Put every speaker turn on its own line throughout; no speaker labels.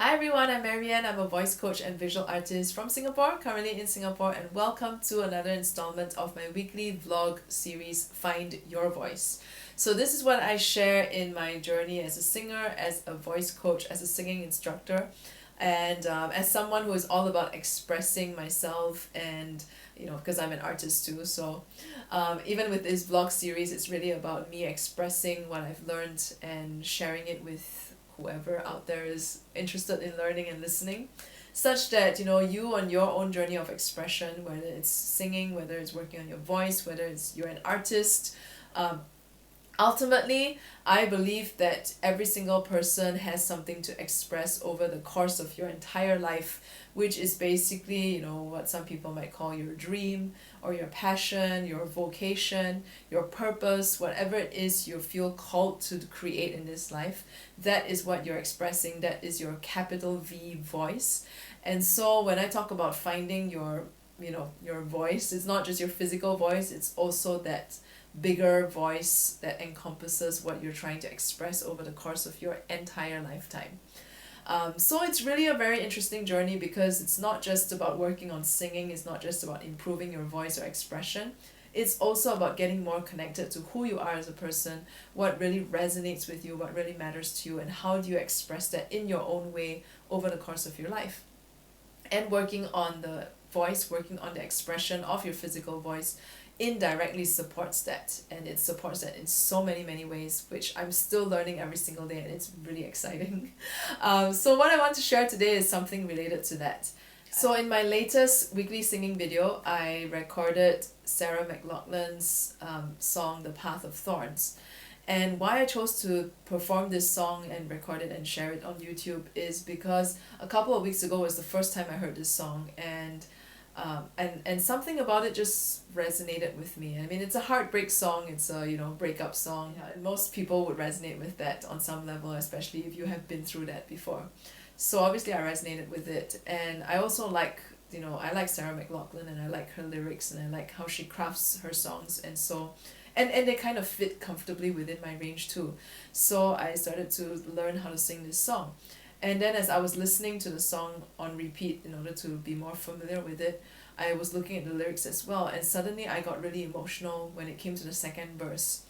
Hi everyone, I'm MaryAnn. I'm a voice coach and visual artist from Singapore, currently in Singapore, and welcome to another installment of my weekly vlog series, Find Your Voice. So this is what I share in my journey as a singer, as a voice coach, as a singing instructor, and as someone who is all about expressing myself and because I'm an artist too, so even with this vlog series, it's really about me expressing what I've learned and sharing it with whoever out there is interested in learning and listening, such that you on your own journey of expression, whether it's singing, whether it's working on your voice, whether it's you're an artist, um, ultimately, I believe that every single person has something to express over the course of your entire life, which is basically, what some people might call your dream or your passion, your vocation, your purpose, whatever it is you feel called to create in this life. That is what you're expressing. That is your capital V voice. And so when I talk about finding your voice, it's not just your physical voice, it's also that bigger voice that encompasses what you're trying to express over the course of your entire lifetime. So it's really a very interesting journey because it's not just about working on singing, it's not just about improving your voice or expression. It's also about getting more connected to who you are as a person, what really resonates with you, what really matters to you, and how do you express that in your own way over the course of your life. And working on the voice, working on the expression of your physical voice indirectly supports that, and it supports that in so many ways, which I'm still learning every single day, and it's really exciting. So what I want to share today is something related to that. So in my latest weekly singing video, I recorded Sarah McLachlan's song The Path of Thorns. And why I chose to perform this song and record it and share it on YouTube is because a couple of weeks ago was the first time I heard this song, and something about it just resonated with me. I mean, it's a heartbreak song, it's a breakup song. Yeah, and most people would resonate with that on some level, especially if you have been through that before. So obviously I resonated with it, and I also I like Sarah McLachlan, and I like her lyrics, and I like how she crafts her songs, and so and they kind of fit comfortably within my range too. So I started to learn how to sing this song. And then as I was listening to the song on repeat in order to be more familiar with it, I was looking at the lyrics as well, and suddenly I got really emotional when it came to the second verse.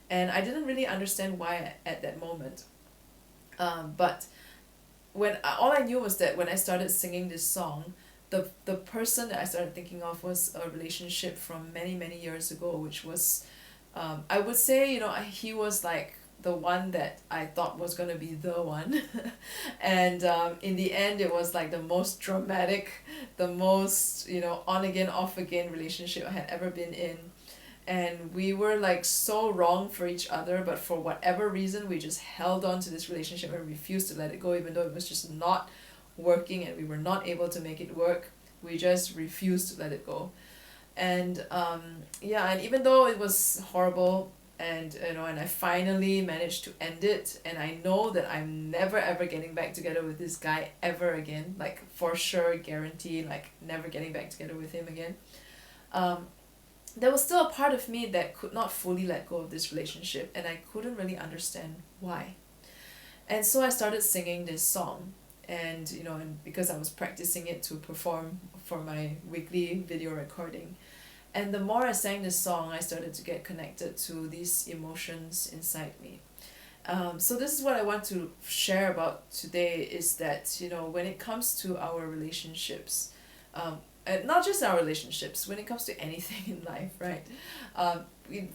And I didn't really understand why at that moment. But when all I knew was that when I started singing this song, the person that I started thinking of was a relationship from many years ago, which was, I would say, he was like the one that I thought was gonna be the one, and in the end it was like the most dramatic, the most on again off again relationship I had ever been in, and we were like so wrong for each other, but for whatever reason we just held on to this relationship and refused to let it go, even though it was just not working and we were not able to make it work. We just refused to let it go. And yeah, and even though it was horrible, and I finally managed to end it, and I know that I'm never ever getting back together with this guy ever again, like for sure, guarantee, like never getting back together with him again. um, there was still a part of me that could not fully let go of this relationship, and I couldn't really understand why. And so I started singing this song, and because I was practicing it to perform for my weekly video recording. And the more I sang this song, I started to get connected to these emotions inside me. So this is what I want to share about today, is that, when it comes to our relationships, and not just our relationships, when it comes to anything in life, right?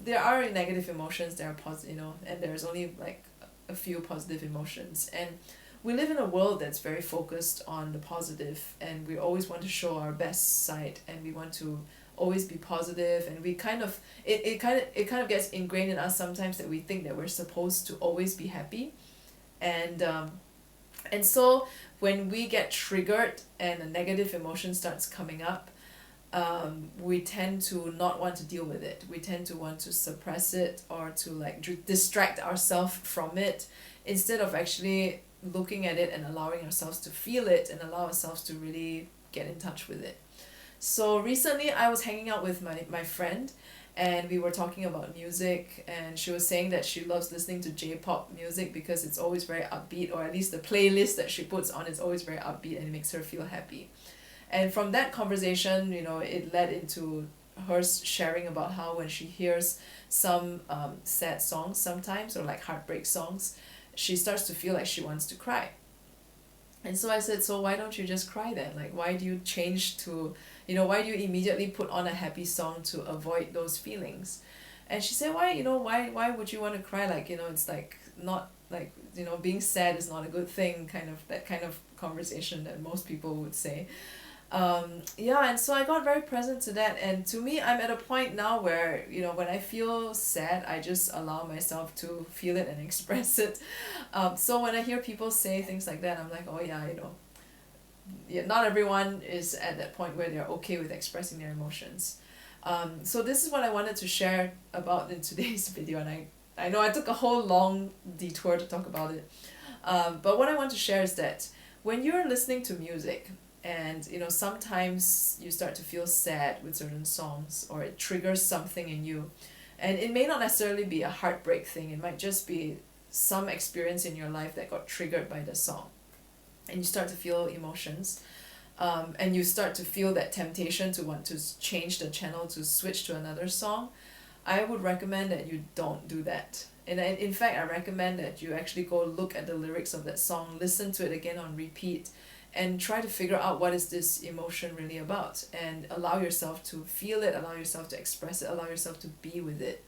There are negative emotions, there are positive, and there's only like a few positive emotions. And we live in a world that's very focused on the positive, and we always want to show our best side, and we want to always be positive, and we kind of it kind of gets ingrained in us sometimes that we think that we're supposed to always be happy. And so when we get triggered and a negative emotion starts coming up, we tend to not want to deal with it. We tend to want to suppress it, or to like distract ourselves from it, instead of actually looking at it and allowing ourselves to feel it and allow ourselves to really get in touch with it. So recently I was hanging out with my friend, and we were talking about music, and she was saying that she loves listening to J-pop music because it's always very upbeat, or at least the playlist that she puts on is always very upbeat and it makes her feel happy. And from that conversation, it led into her sharing about how when she hears some sad songs sometimes, or like heartbreak songs, she starts to feel like she wants to cry. And so I said, so why don't you just cry then? Like, why do you change to, why do you immediately put on a happy song to avoid those feelings? And she said, why would you want to cry? Like, it's like not like, being sad is not a good thing, kind of that kind of conversation that most people would say. Yeah, and so I got very present to that, and to me, I'm at a point now where, when I feel sad, I just allow myself to feel it and express it. So when I hear people say things like that, I'm like, oh yeah, yeah, not everyone is at that point where they're okay with expressing their emotions. So this is what I wanted to share about in today's video, and I know I took a whole long detour to talk about it. But what I want to share is that when you're listening to music, and sometimes you start to feel sad with certain songs, or it triggers something in you, and it may not necessarily be a heartbreak thing, it might just be some experience in your life that got triggered by the song, and you start to feel emotions, and you start to feel that temptation to want to change the channel, to switch to another song. I would recommend that you don't do that. And in fact, I recommend that you actually go look at the lyrics of that song, listen to it again on repeat, and try to figure out what is this emotion really about, and allow yourself to feel it, allow yourself to express it, allow yourself to be with it.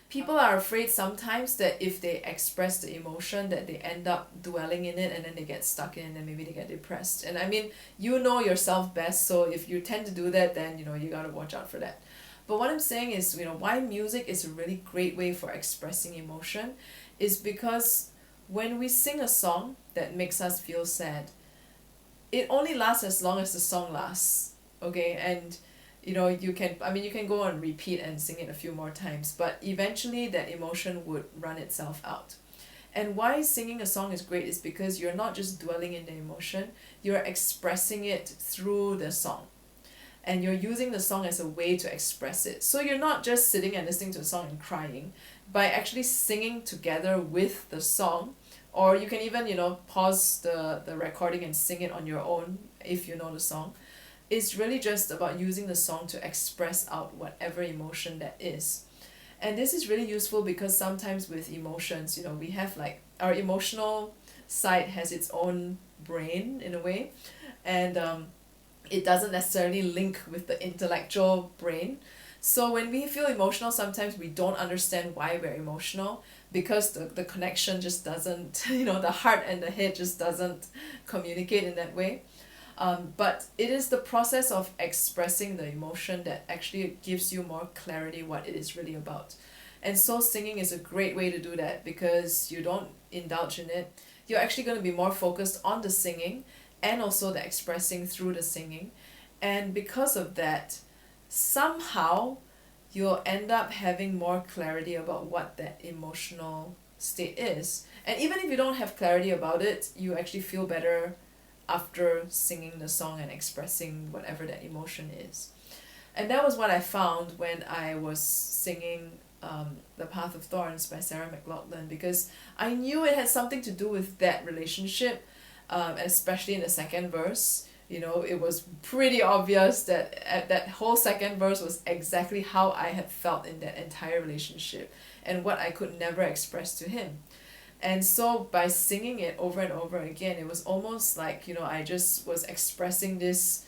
People are afraid sometimes that if they express the emotion, that they end up dwelling in it, and then they get stuck in it, and then maybe they get depressed. And I mean, you know yourself best, so if you tend to do that, then you gotta watch out for that. But what I'm saying is, why music is a really great way for expressing emotion is because when we sing a song that makes us feel sad, it only lasts as long as the song lasts, okay? And you can go on repeat and sing it a few more times, but eventually that emotion would run itself out. And why singing a song is great is because you're not just dwelling in the emotion, you're expressing it through the song, and you're using the song as a way to express it. So you're not just sitting and listening to a song and crying. By actually singing together with the song, or you can even pause the recording and sing it on your own if you know the song. It's really just about using the song to express out whatever emotion that is. And this is really useful because sometimes with emotions, we have like our emotional side has its own brain in a way, and it doesn't necessarily link with the intellectual brain. So when we feel emotional, sometimes we don't understand why we're emotional, because the connection just doesn't, the heart and the head just doesn't communicate in that way. But it is the process of expressing the emotion that actually gives you more clarity what it is really about. And so singing is a great way to do that, because you don't indulge in it. You're actually going to be more focused on the singing and also the expressing through the singing. And because of that, somehow you'll end up having more clarity about what that emotional state is. And even if you don't have clarity about it, you actually feel better after singing the song and expressing whatever that emotion is. And that was what I found when I was singing The Path of Thorns by Sarah McLachlan, because I knew it had something to do with that relationship, especially in the second verse. It was pretty obvious that that whole second verse was exactly how I had felt in that entire relationship, and what I could never express to him. And so by singing it over and over again, it was almost like, I just was expressing this,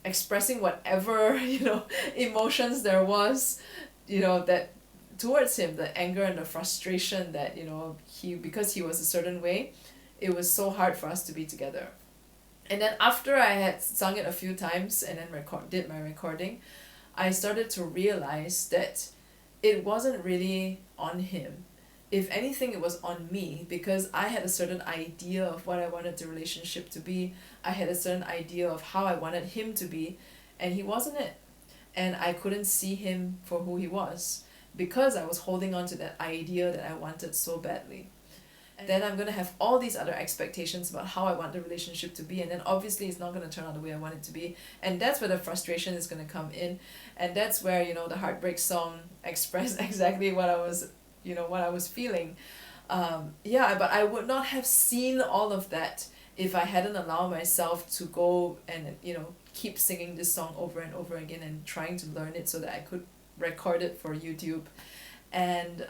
expressing whatever, emotions there was, that towards him, the anger and the frustration that, because he was a certain way, it was so hard for us to be together. And then after I had sung it a few times and then did my recording, I started to realize that it wasn't really on him. If anything, it was on me, because I had a certain idea of what I wanted the relationship to be. I had a certain idea of how I wanted him to be, and he wasn't it. And I couldn't see him for who he was, because I was holding on to that idea that I wanted so badly. then I'm going to have all these other expectations about how I want the relationship to be, and then obviously it's not going to turn out the way I want it to be, and that's where the frustration is going to come in, and that's where, you know, the heartbreak song expressed exactly what I was, you know, what I was feeling. Yeah, but I would not have seen all of that if I hadn't allowed myself to go and, you know, keep singing this song over and over again and trying to learn it so that I could record it for YouTube. And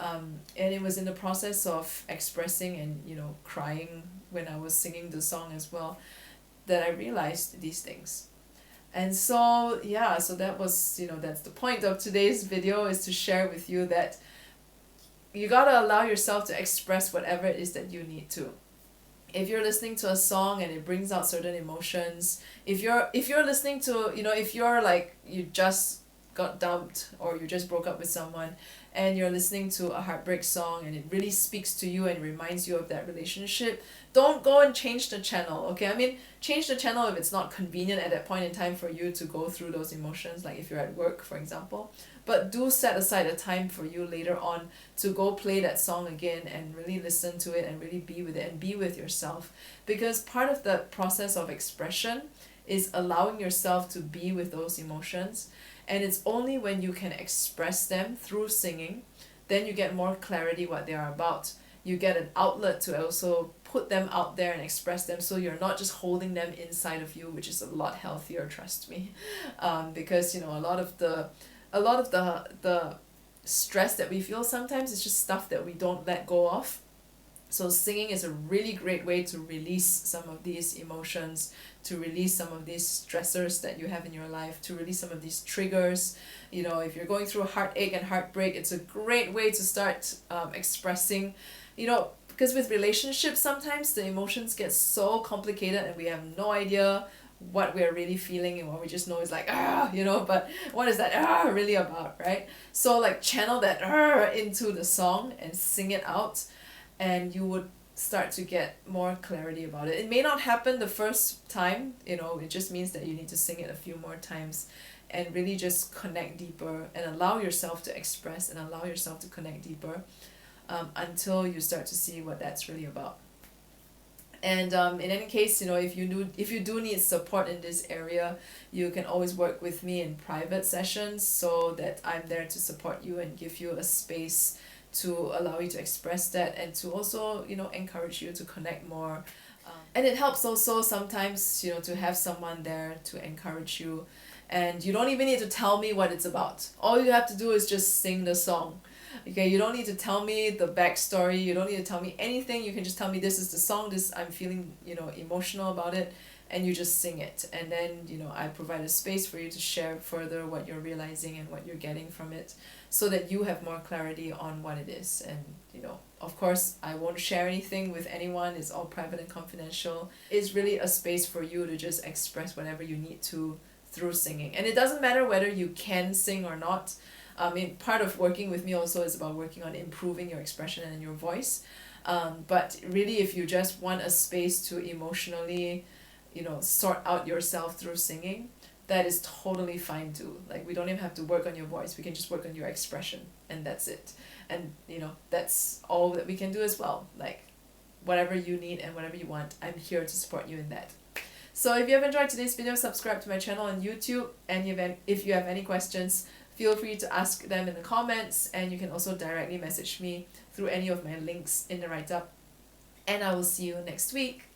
it was in the process of expressing and, you know, crying when I was singing the song as well, that I realized these things. And so yeah, so that was, you know, that's the point of today's video, is to share with you that you gotta allow yourself to express whatever it is that you need to. If you're listening to a song and it brings out certain emotions, if you're listening to, you know, if you're like, you just got dumped or you just broke up with someone and you're listening to a heartbreak song and it really speaks to you and reminds you of that relationship, don't go and change the channel, okay? I mean, change the channel if it's not convenient at that point in time for you to go through those emotions, like if you're at work, for example. But do set aside a time for you later on to go play that song again and really listen to it and really be with it and be with yourself. Because part of the process of expression is allowing yourself to be with those emotions. And it's only when you can express them through singing, then you get more clarity what they are about. You get an outlet to also put them out there and express them, so you're not just holding them inside of you, which is a lot healthier, trust me. Because, you know, a lot of the stress that we feel sometimes is just stuff that we don't let go of. So singing is a really great way to release some of these emotions, to release some of these stressors that you have in your life, to release some of these triggers. You know, if you're going through a heartache and heartbreak, it's a great way to start expressing, you know, because with relationships sometimes the emotions get so complicated and we have no idea what we're really feeling, and what we just know is like, you know, but what is that really about, right? So like channel that into the song and sing it out, and you would start to get more clarity about it. It may not happen the first time, you know, it just means that you need to sing it a few more times and really just connect deeper and allow yourself to express and allow yourself to connect deeper, until you start to see what that's really about. And in any case, you know, if you do need support in this area, you can always work with me in private sessions, so that I'm there to support you and give you a space to allow you to express that, and to also, you know, encourage you to connect more. And it helps also sometimes, you know, to have someone there to encourage you, and you don't even need to tell me what it's about. All you have to do is just sing the song. Okay, you don't need to tell me the backstory, you don't need to tell me anything, you can just tell me this is the song, this I'm feeling, you know, emotional about it, and you just sing it. And then, you know, I provide a space for you to share further what you're realizing and what you're getting from it, so that you have more clarity on what it is. And, you know, of course, I won't share anything with anyone, it's all private and confidential. It's really a space for you to just express whatever you need to through singing. And it doesn't matter whether you can sing or not. I mean, part of working with me also is about working on improving your expression and your voice. But really, if you just want a space to emotionally, you know, sort out yourself through singing, that is totally fine too. Like, we don't even have to work on your voice, we can just work on your expression, and that's it. And, you know, that's all that we can do as well. Like, whatever you need and whatever you want, I'm here to support you in that. So if you have enjoyed today's video, subscribe to my channel on YouTube, and if you have any questions, feel free to ask them in the comments, and you can also directly message me through any of my links in the write-up. And I will see you next week.